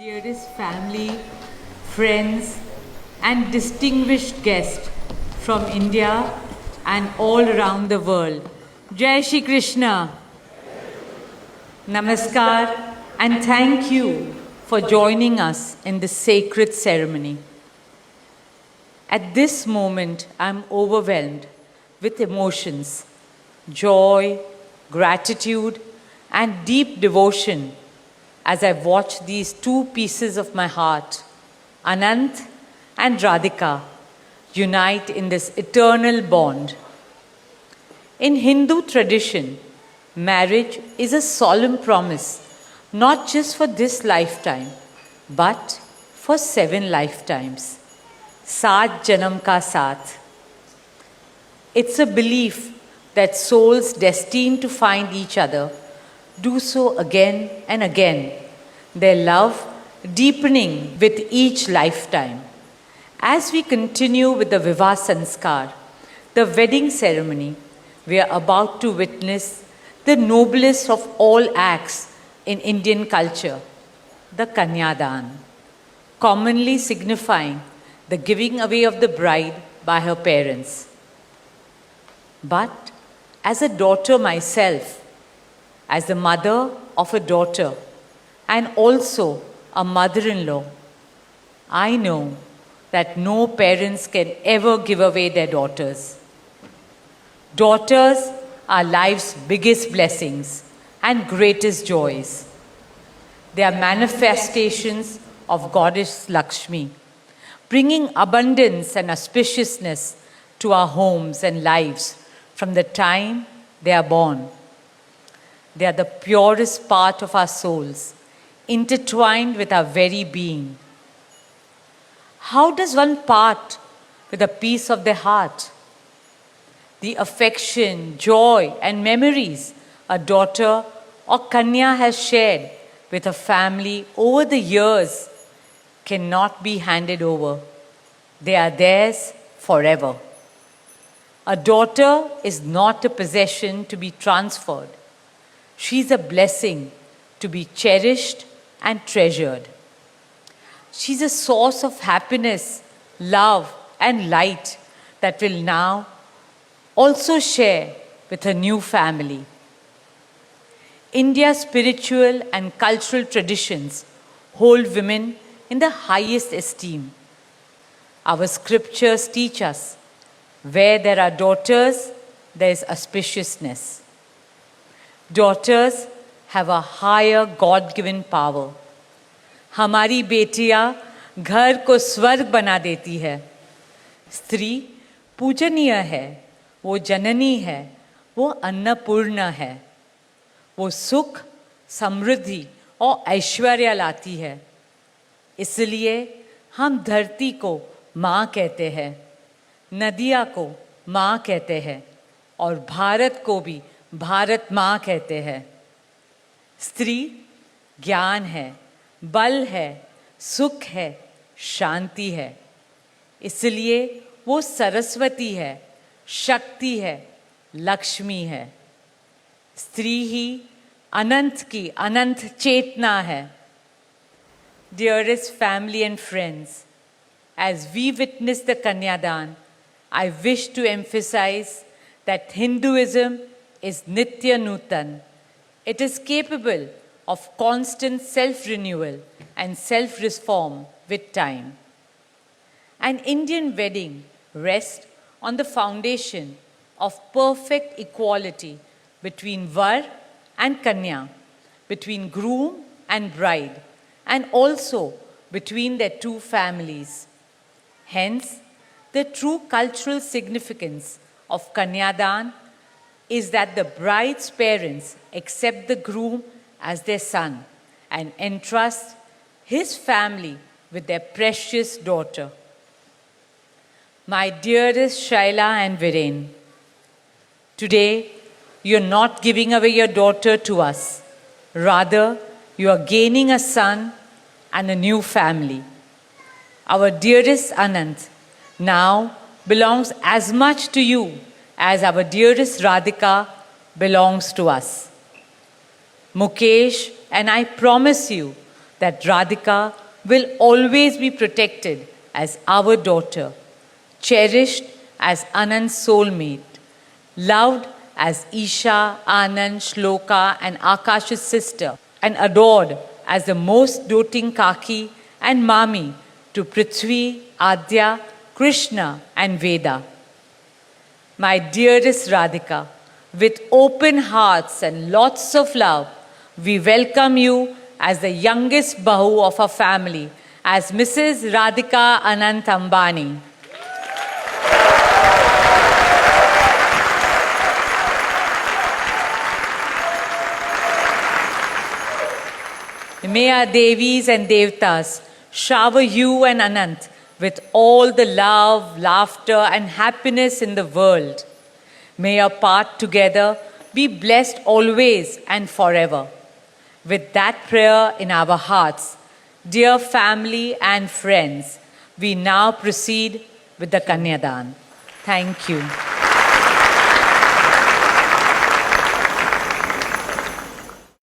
Dearest family, friends, and distinguished guests from India and all around the world. Jai Shri Krishna. Namaskar and thank you for joining us in this sacred ceremony. At this moment, I'm overwhelmed with emotions, joy, gratitude, and deep devotion as I watch these two pieces of my heart, Anant and Radhika, unite in this eternal bond. In Hindu tradition, marriage is a solemn promise, not just for this lifetime, but for 7 lifetimes. Saat Janam Ka Saath. It's a belief that souls destined to find each other do so again and again, their love deepening with each lifetime. As we continue with the Vivah Sanskar, the wedding ceremony, we are about to witness the noblest of all acts in Indian culture, the Kanyadan, commonly signifying the giving away of the bride by her parents. But as a daughter myself, as the mother of a daughter and also a mother-in-law, I know that no parents can ever give away their daughters. Daughters are life's biggest blessings and greatest joys. They are manifestations of Goddess Lakshmi, bringing abundance and auspiciousness to our homes and lives from the time they are born. They are the purest part of our souls, intertwined with our very being. How does one part with a piece of their heart? The affection, joy, and memories a daughter or Kanya has shared with her family over the years cannot be handed over. They are theirs forever. A daughter is not a possession to be transferred. She is a blessing to be cherished and treasured. She's a source of happiness, love, and light that will now also share with her new family. India's spiritual and cultural traditions hold women in the highest esteem. Our scriptures teach us where there are daughters, there is auspiciousness. Daughters have a higher God-given power. हमारी बेटियां घर को स्वर्ग बना देती है. स्त्री पूजनीय है, वो जननी है, वो अन्नपूर्णा है. वो सुख, समृद्धि और ऐश्वर्य लाती है. इसलिए हम धरती को माँ कहते हैं, नदियाँ को माँ कहते हैं और भारत को भी भारत माँ कहते हैं. स्त्री ज्ञान है, बल है, सुख है, शांति है. इसलिए वो सरस्वती है, शक्ति है, लक्ष्मी है. स्त्री ही अनंत की अनंत चेतना है. Dearest family and friends, as we witness the Kanyadan, I wish to emphasize that Hinduism is Nitya Nutan. It is capable of constant self-renewal and self-reform with time. An Indian wedding rests on the foundation of perfect equality between Var and Kanya, between groom and bride, and also between their two families. Hence, the true cultural significance of Kanyadan is that the bride's parents accept the groom as their son and entrust his family with their precious daughter. My dearest Shaila and Viren, today you are not giving away your daughter to us. Rather, you are gaining a son and a new family. Our dearest Anant now belongs as much to you as our dearest Radhika belongs to us. Mukesh and I promise you that Radhika will always be protected as our daughter, cherished as Anand's soulmate, loved as Isha, Anand, Shloka, and Akash's sister, and adored as the most doting Kaki and Mami to Prithvi, Adya, Krishna, and Veda. My dearest Radhika, with open hearts and lots of love, we welcome you as the youngest Bahu of our family, as Mrs. Radhika Anant Ambani. May our Devis and Devtas shower you and Anant with all the love, laughter, and happiness in the world. May your path together be blessed always and forever. With that prayer in our hearts, dear family and friends, we now proceed with the Kanyadan. Thank you.